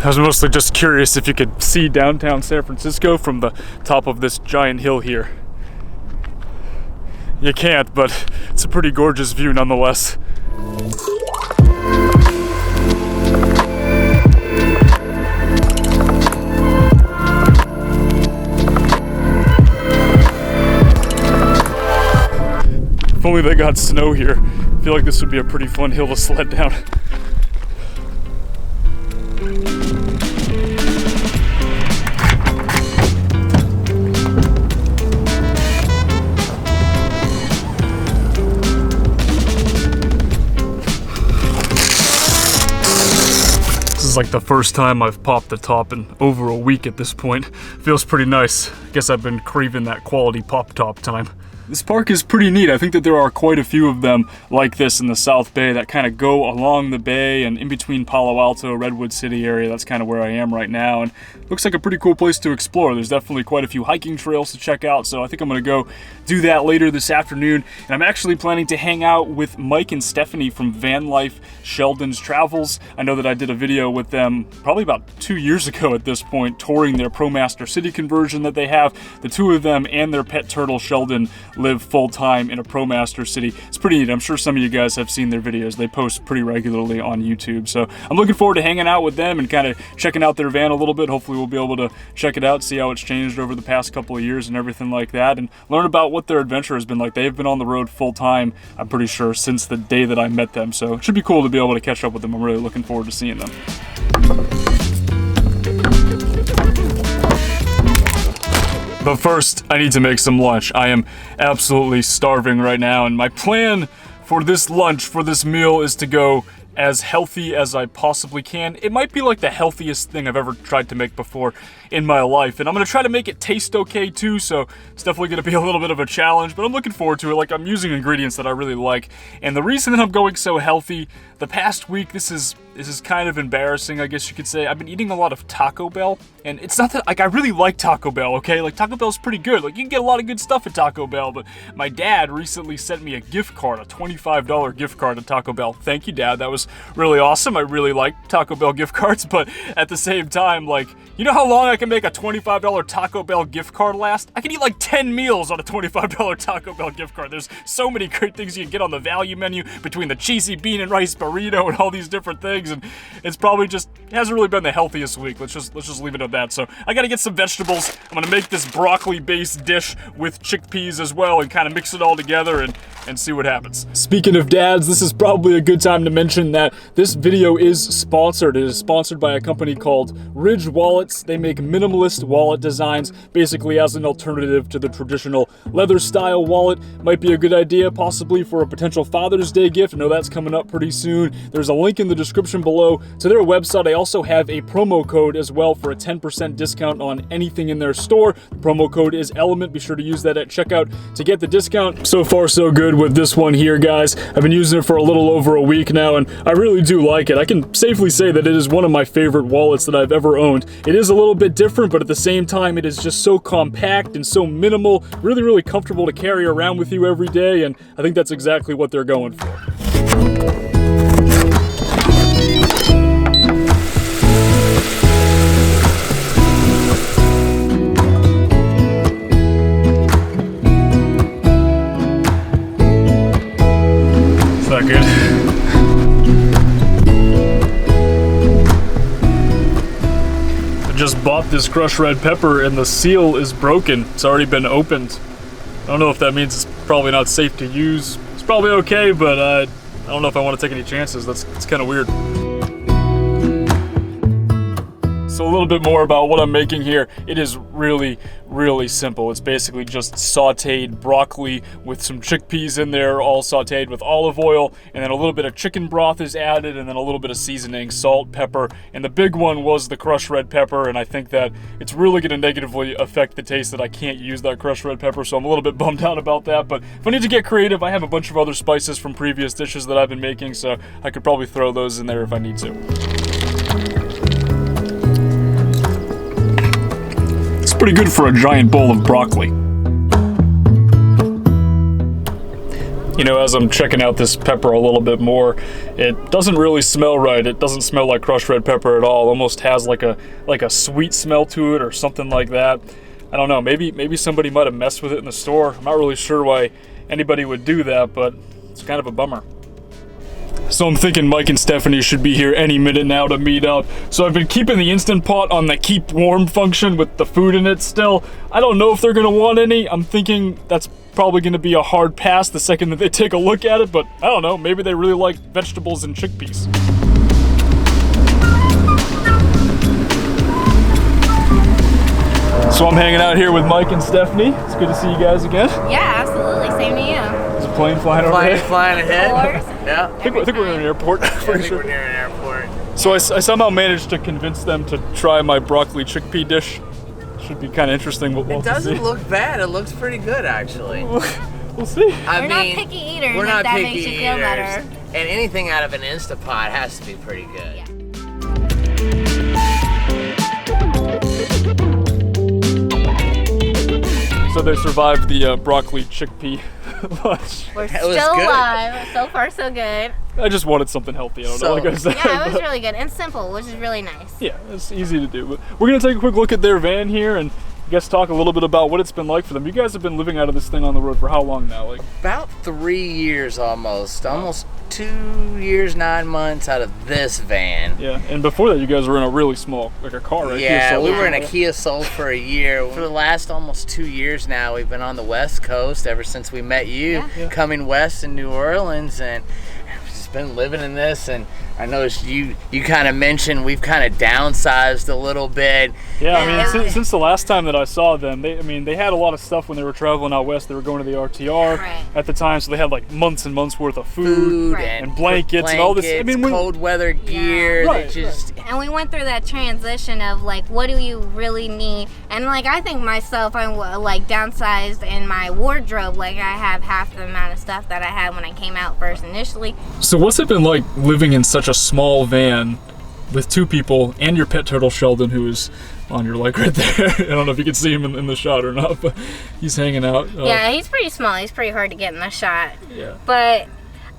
I was mostly just curious if you could see downtown San Francisco from the top of this giant hill here. You can't, but it's a pretty gorgeous view nonetheless. If only they got snow here. I feel like this would be a pretty fun hill to sled down. This is like the first time I've popped the top in over a week at this point. Feels pretty nice. I guess I've been craving that quality pop top time. This park is pretty neat. I think that there are quite a few of them like this in the South Bay that kind of go along the bay and in between Palo Alto, Redwood City area. That's kind of where I am right now, and looks like a pretty cool place to explore. There's definitely quite a few hiking trails to check out, so I think I'm gonna go do that later this afternoon. And I'm actually planning to hang out with Mike and Stephanie from Van Life Sheldon's Travels. I know that I did a video with them probably about 2 years ago at this point, touring their ProMaster City conversion that they have. The two of them and their pet turtle Sheldon live full-time in a ProMaster City. It's pretty neat. I'm sure some of you guys have seen their videos. They post pretty regularly on YouTube. So I'm looking forward to hanging out with them and kind of checking out their van a little bit. Hopefully we'll be able to check it out, see how it's changed over the past couple of years and everything like that, and learn about what their adventure has been like. They've been on the road full-time, I'm pretty sure, since the day that I met them. So it should be cool to be able to catch up with them. I'm really looking forward to seeing them. But first, I need to make some lunch. I am absolutely starving right now, and my plan for this lunch, for this meal, is to go as healthy as I possibly can. It might be like the healthiest thing I've ever tried to make before in my life, and I'm gonna try to make it taste okay too, so it's definitely gonna be a little bit of a challenge, but I'm looking forward to it. Like, I'm using ingredients that I really like, and the reason that I'm going so healthy, the past week, this is kind of embarrassing, I guess you could say. I've been eating a lot of Taco Bell, and it's not that, like, I really like Taco Bell, okay? Like, Taco Bell's pretty good. Like, you can get a lot of good stuff at Taco Bell, but my dad recently sent me a gift card, a $25 gift card at Taco Bell. Thank you, Dad. That was really awesome. I really like Taco Bell gift cards, but at the same time, like, you know how long I can make a $25 Taco Bell gift card last? I can eat like 10 meals on a $25 Taco Bell gift card. There's so many great things you can get on the value menu between the cheesy bean and rice burrito and all these different things, and it's probably just, it hasn't really been the healthiest week. Let's just leave it at that. So I gotta get some vegetables. I'm gonna make this broccoli-based dish with chickpeas as well and kind of mix it all together and see what happens. Speaking of dads, this is probably a good time to mention that this video is sponsored. It is sponsored by a company called Ridge Wallets. They make minimalist wallet designs, basically as an alternative to the traditional leather style wallet. Might be a good idea possibly for a potential Father's Day gift. I know that's coming up pretty soon. There's a link in the description below to their website. I also have a promo code as well for a 10% discount on anything in their store. The promo code is ELEMENT. Be sure to use that at checkout to get the discount. So far so good with this one here, guys. I've been using it for a little over a week now, and I really do like it. I can safely say that it is one of my favorite wallets that I've ever owned. It is a little bit different, but at the same time, it is just so compact and so minimal, really, really comfortable to carry around with you every day, and I think that's exactly what they're going for. It's not good. Just bought this crushed red pepper and the seal is broken. It's already been opened. I don't know if that means it's probably not safe to use. It's probably okay, but I don't know if I want to take any chances. It's kind of weird. So a little bit more about what I'm making here. It is really, really simple. It's basically just sauteed broccoli with some chickpeas in there, all sauteed with olive oil, and then a little bit of chicken broth is added, and then a little bit of seasoning, salt, pepper, and the big one was the crushed red pepper, and I think that it's really going to negatively affect the taste that I can't use that crushed red pepper, so I'm a little bit bummed out about that. But if I need to get creative, I have a bunch of other spices from previous dishes that I've been making, so I could probably throw those in there if I need to. Pretty good for a giant bowl of broccoli. You know, as I'm checking out this pepper a little bit more, it doesn't really smell right. It doesn't smell like crushed red pepper at all. It almost has like a sweet smell to it or something like that. I don't know, maybe somebody might have messed with it in the store. I'm not really sure why anybody would do that, but it's kind of a bummer. So I'm thinking Mike and Stephanie should be here any minute now to meet up. So I've been keeping the Instant Pot on the keep warm function with the food in it still. I don't know if they're gonna want any. I'm thinking that's probably gonna be a hard pass the second that they take a look at it, but I don't know, maybe they really like vegetables and chickpeas. So I'm hanging out here with Mike and Stephanie. It's good to see you guys again. Yeah, absolutely. Same to you. There's a plane flying over there. Flying ahead. Yeah. I think we're in an airport. We're near an airport. So I somehow managed to convince them to try my broccoli chickpea dish. Should be kind of interesting. It doesn't look bad. It looks pretty good, actually. We'll see. We're not picky eaters. We're not if that picky makes you feel eaters. better. And anything out of an Instapot has to be pretty good. Yeah. So they survived the broccoli chickpea lunch. We're It still was good. alive. So far, so good. I just wanted something healthy. I don't know, like I said. Yeah, it was really good and simple, which is really nice. Yeah, it's easy to do. But we're gonna take a quick look at their van here and I guess talk a little bit about what it's been like for them. You guys have been living out of this thing on the road for how long now? Like About 3 years almost. Almost 2 years, 9 months out of this van. yeah, and before that, you guys were in a really small, like a car, right? Yeah, Kia Soul. we were in a Kia Soul for a year. For the last almost 2 years now, we've been on the West Coast ever since we met you, Yeah. coming west in New Orleans, and we've just been living in this. And I noticed you kind of mentioned we've kind of downsized a little bit. Yeah, I mean, since the last time that I saw them, they had a lot of stuff when they were traveling out west. They were going to the RTR Right. at the time, so they had like months and months worth of food. Right. And blankets and all this. I mean, cold weather gear. Right, That just And we went through that transition of like, what do you really need? And like, I think myself, I'm like downsized in my wardrobe. Like, I have half the amount of stuff that I had when I came out first initially. So what's it been like living in such a small van with two people and your pet turtle Sheldon, who is on your leg right there? I don't know if you can see him in the shot or not, but he's hanging out. Yeah, he's pretty small. He's pretty hard to get in the shot. Yeah. But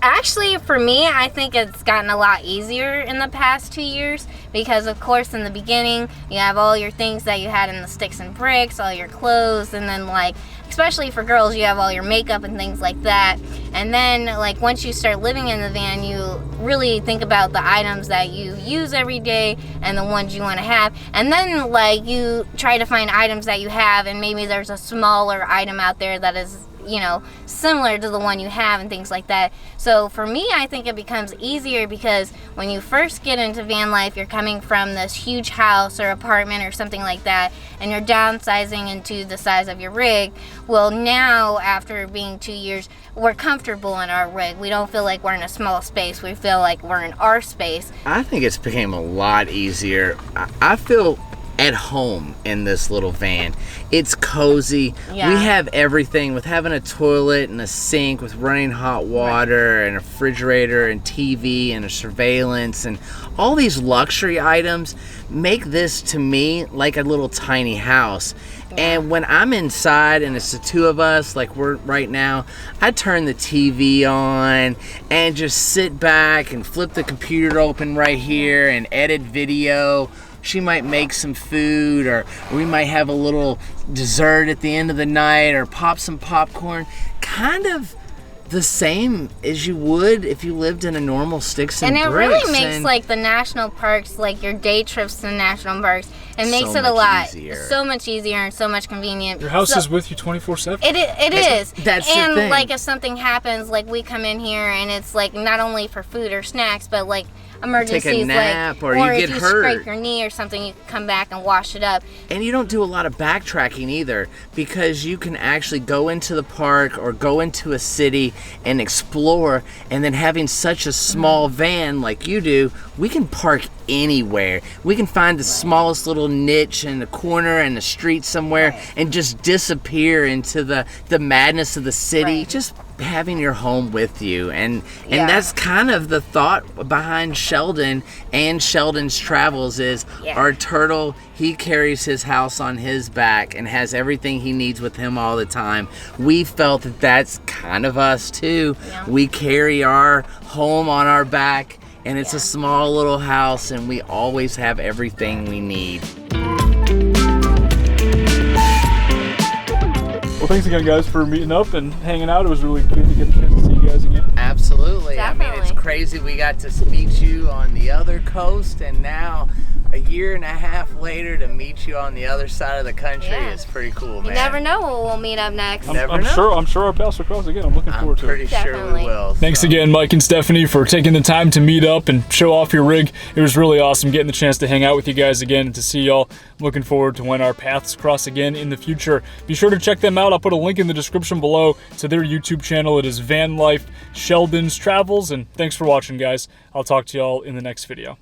actually, for me, I think it's gotten a lot easier in the past 2 years because, of course, in the beginning, you have all your things that you had in the sticks and bricks, all your clothes, and then, like, especially for girls, you have all your makeup and things like that. And then, like, once you start living in the van, you really think about the items that you use every day and the ones you want to have. And then, like, you try to find items that you have, and maybe there's a smaller item out there that is, you know, similar to the one you have and things like that. So for me, I think it becomes easier because when you first get into van life, you're coming from this huge house or apartment or something like that, and you're downsizing into the size of your rig. Well, now after being 2 years, we're comfortable in our rig. We don't feel like we're in a small space. We feel like we're in our space. I think it's became a lot easier. I feel at home in this little van. It's cozy. Yeah. We have everything with having a toilet and a sink with running hot water and a refrigerator and TV and a surveillance and all these luxury items make this to me like a little tiny house. And when I'm inside and it's the two of us, like we're right now, I turn the TV on and just sit back and flip the computer open right here and edit video. She might make some food, or we might have a little dessert at the end of the night, or pop some popcorn. Kind of the same as you would if you lived in a normal sticks and it bricks. really makes like the national parks, like your day trips to the national parks, it makes it a lot so much easier and so much convenient. Your house is with you 24/7. It is. That's the and thing. like if something happens, like we come in here and it's like not only for food or snacks, but like emergencies, Take a nap, like or you if get you hurt. scrape your knee or something, you can come back and wash it up. And you don't do a lot of backtracking either, because you can actually go into the park or go into a city and explore, and then having such a small van like you do, we can park anywhere. We can find the smallest little niche in the corner in the street somewhere and just disappear into the madness of the city. Right. Just having your home with you, and Yeah. that's kind of the thought behind Sheldon and Sheldon's travels is Yeah. our turtle, he carries his house on his back and has everything he needs with him all the time. We felt that that's kind of us too. Yeah. We carry our home on our back, and it's Yeah. a small little house, and we always have everything we need. Well, thanks again, guys, for meeting up and hanging out. It was really good to get a chance to see you guys again. Absolutely. I mean, it's Definitely. crazy. We got to meet you on the other coast, and now a year and a half later to meet you on the other side of the country Yeah. is pretty cool, You man. never know where we'll meet up next. Never I'm know. sure our paths will cross again. I'm looking I'm forward to pretty it. sure we Definitely. will. Thanks so. again, Mike and Stephanie, for taking the time to meet up and show off your rig. It was really awesome getting the chance to hang out with you guys again and to see y'all. Looking forward to when our paths cross again in the future. Be sure to check them out. I'll put a link in the description below to their YouTube channel. It is Van Life Sheldon's Travels. And thanks for watching, guys. I'll talk to y'all in the next video.